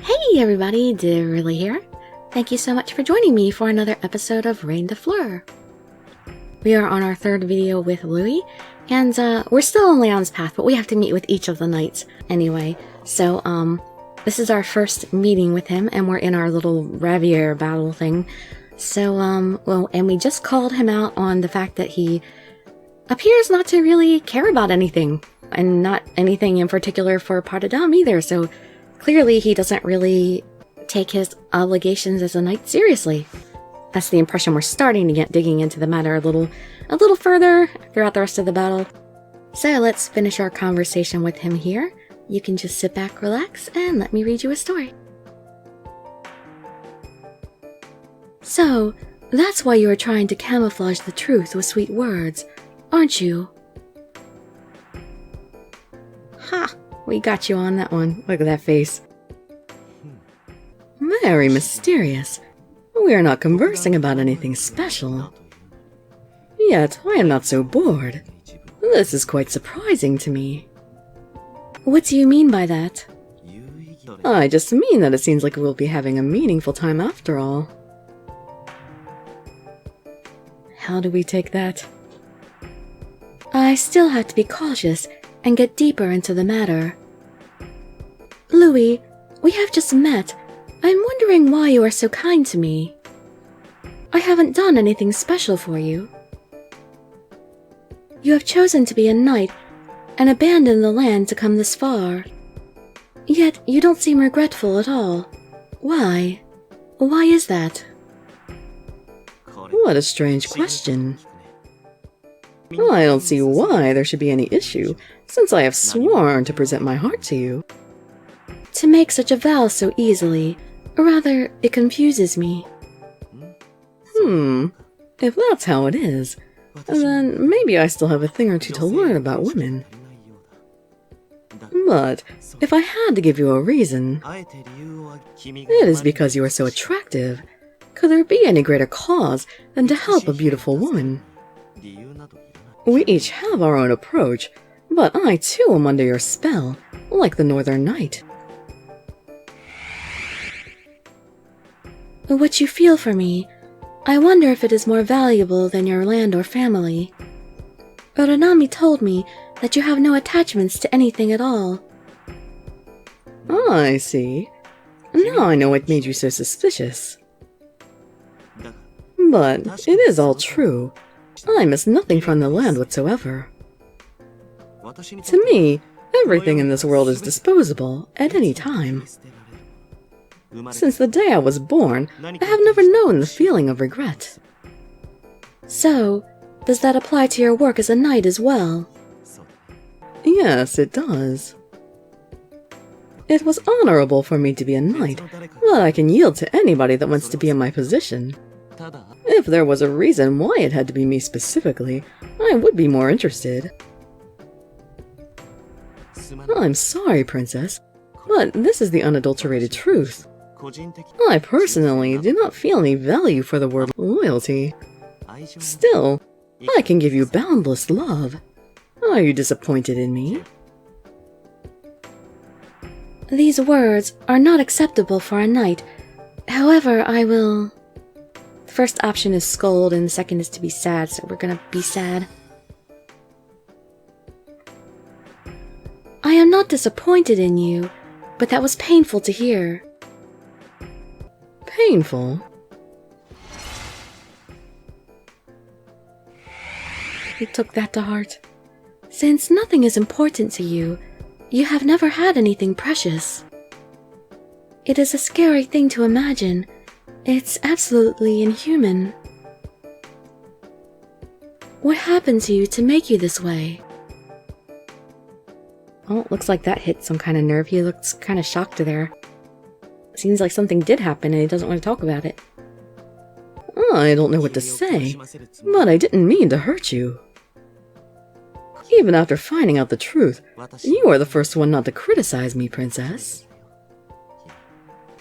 Hey everybody, Dirili here. Thank you so much for joining me for another episode of Reine Des Fleurs. We are on our third video with Louis, and we're still only on this path, but we have to meet with each of the knights anyway. So, this is our first meeting with him, and we're in our little Ravier battle thing. So, and we just called him out on the fact that he appears not to really care about anything, and not anything in particular for Partidam either, so clearly he doesn't really take his obligations as a knight seriously. That's the impression we're starting to get, digging into the matter a little further throughout the rest of the battle. So let's finish our conversation with him here. You can just sit back, relax, and let me read you a story. So, that's why you are trying to camouflage the truth with sweet words, aren't you? Ha! We got you on that one. Look at that face. Very mysterious. We are not conversing about anything special. Yet, I am not so bored. This is quite surprising to me. What do you mean by that? I just mean that it seems like we'll be having a meaningful time after all. How do we take that? I still have to be cautious and get deeper into the matter. Louis, we have just met. I'm wondering why you are so kind to me. I haven't done anything special for you. You have chosen to be a knight and abandon the land to come this far. Yet you don't seem regretful at all. Why? Why is that? What a strange question. I don't see why there should be any issue, since I have sworn to present my heart to you. To make such a vow so easily, or rather, it confuses me. If that's how it is, then maybe I still have a thing or two to learn about women. But if I had to give you a reason, it is because you are so attractive. Could there be any greater cause than to help a beautiful woman? We each have our own approach, but I too am under your spell, like the Northern Knight. What you feel for me, I wonder if it is more valuable than your land or family. Uranami told me that you have no attachments to anything at all. I see. Now I know what made you so suspicious. But it is all true. I miss nothing from the land whatsoever. To me, everything in this world is disposable at any time. Since the day I was born, I have never known the feeling of regret. So, does that apply to your work as a knight as well? Yes, it does. It was honorable for me to be a knight, but I can yield to anybody that wants to be in my position. If there was a reason why it had to be me specifically, I would be more interested. I'm sorry, Princess, but this is the unadulterated truth. I personally do not feel any value for the word loyalty. Still, I can give you boundless love. Are you disappointed in me? These words are not acceptable for a knight. However, I will... The first option is scold, and the second is to be sad, so we're gonna be sad. I am not disappointed in you, but that was painful to hear. Painful? He took that to heart. Since nothing is important to you, you have never had anything precious. It is a scary thing to imagine. It's absolutely inhuman. What happened to you to make you this way? Oh, it looks like that hit some kind of nerve. He looks kind of shocked there. Seems like something did happen and he doesn't want to talk about it. I don't know what to say, but I didn't mean to hurt you. Even after finding out the truth, you are the first one not to criticize me, Princess.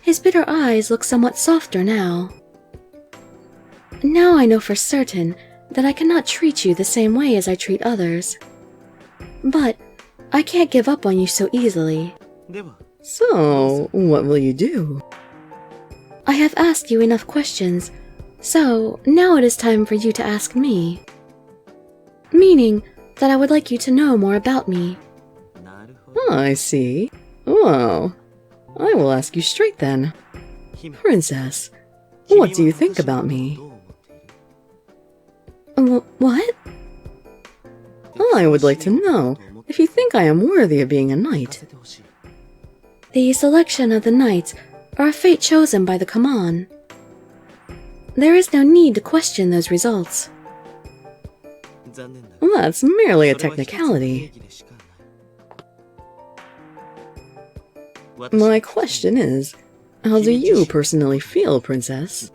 His bitter eyes look somewhat softer now. Now I know for certain that I cannot treat you the same way as I treat others. But I can't give up on you so easily. So, what will you do? I have asked you enough questions, so now it is time for you to ask me. Meaning that I would like you to know more about me. I see. Well, I will ask you straight then. Princess, what do you think about me? What? I would like to know if you think I am worthy of being a knight. The selection of the knights are a fate chosen by the Kaman. There is no need to question those results. That's merely a technicality. My question is, how do you personally feel, Princess?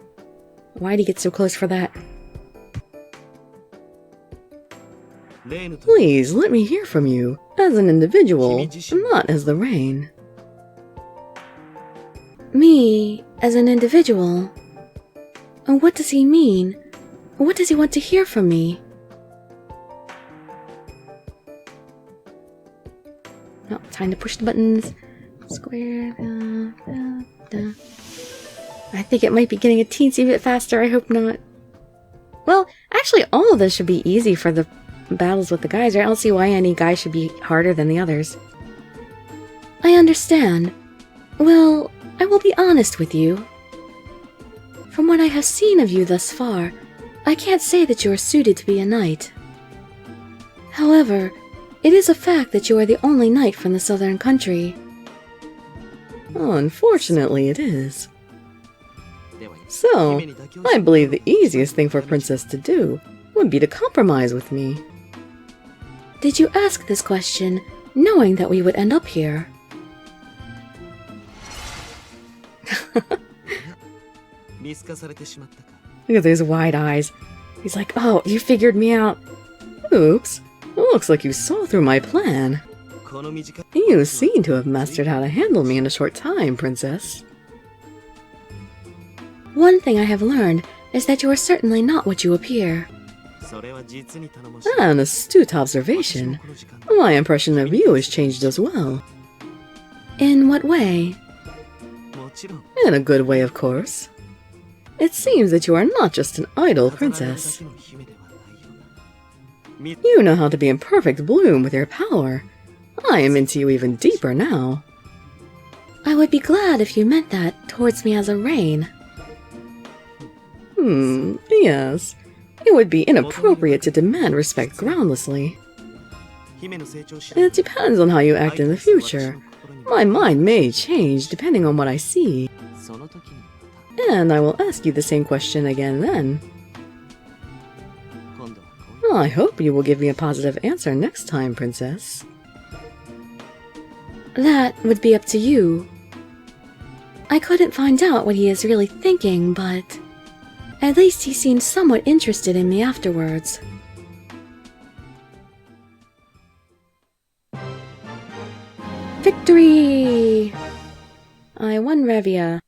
Why'd he get so close for that? Please, let me hear from you, as an individual, not as the Reine. Me, as an individual? What does he mean? What does he want to hear from me? Oh, time to push the buttons. Square. I think it might be getting a teensy bit faster. I hope not. Well, actually, all of this should be easy for the battles with the guys, right? I don't see why any guy should be harder than the others. I understand. Well, I will be honest with you. From what I have seen of you thus far, I can't say that you are suited to be a knight. However, it is a fact that you are the only knight from the southern country. Unfortunately, it is. So, I believe the easiest thing for Princess to do would be to compromise with me. Did you ask this question knowing that we would end up here? Look at those wide eyes. He's like, oh, you figured me out. Oops, looks like you saw through my plan. You seem to have mastered how to handle me in a short time, Princess. One thing I have learned is that you are certainly not what you appear. An astute observation. My impression of you has changed as well. In what way? In a good way, of course. It seems that you are not just an idle princess. You know how to be in perfect bloom with your power. I am into you even deeper now. I would be glad if you meant that towards me as a Reine. Yes. It would be inappropriate to demand respect groundlessly. It depends on how you act in the future. My mind may change depending on what I see. And I will ask you the same question again then. I hope you will give me a positive answer next time, Princess. That would be up to you. I couldn't find out what he is really thinking, but at least he seemed somewhat interested in me afterwards. Victory! I won Revia.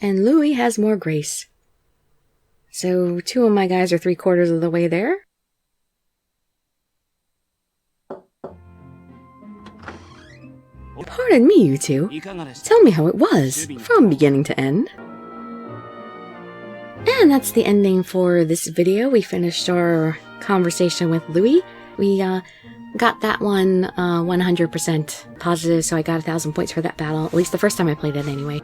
And Louis has more grace. So 2 of my guys are 3/4 of the way there. Pardon me, you two. Tell me how it was, from beginning to end. And that's the ending for this video. We finished our conversation with Louis. We got that one 100% positive, so I got 1,000 points for that battle, at least the first time I played it anyway.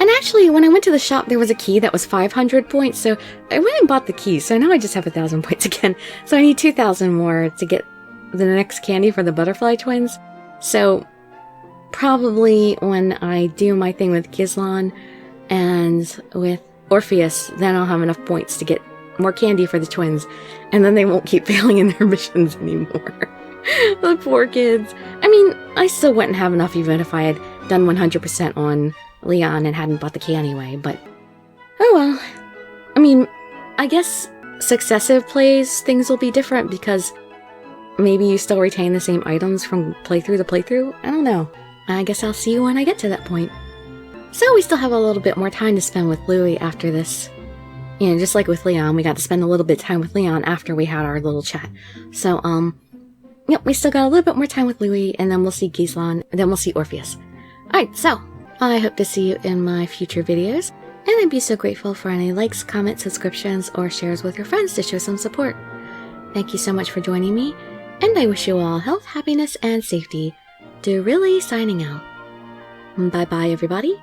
And actually, when I went to the shop, there was a key that was 500 points, so I went and bought the key, so now I just have 1,000 points again. So I need 2,000 more to get the next candy for the butterfly twins. So probably when I do my thing with Gizlan and with Orpheus, then I'll have enough points to get more candy for the twins, and then they won't keep failing in their missions anymore. The poor kids. I mean, I still wouldn't have enough even if I had done 100% on Leon and hadn't bought the key anyway, but oh well. I mean, I guess successive plays, things will be different because maybe you still retain the same items from playthrough to playthrough. I don't know. I guess I'll see you when I get to that point. So we still have a little bit more time to spend with Louis after this. You know, just like with Leon, we got to spend a little bit of time with Leon after we had our little chat. So, yep, we still got a little bit more time with Louis, and then we'll see Gislan, and then we'll see Orpheus. Alright, so, I hope to see you in my future videos, and I'd be so grateful for any likes, comments, subscriptions, or shares with your friends to show some support. Thank you so much for joining me, and I wish you all health, happiness, and safety. Dirili signing out. Bye-bye, everybody.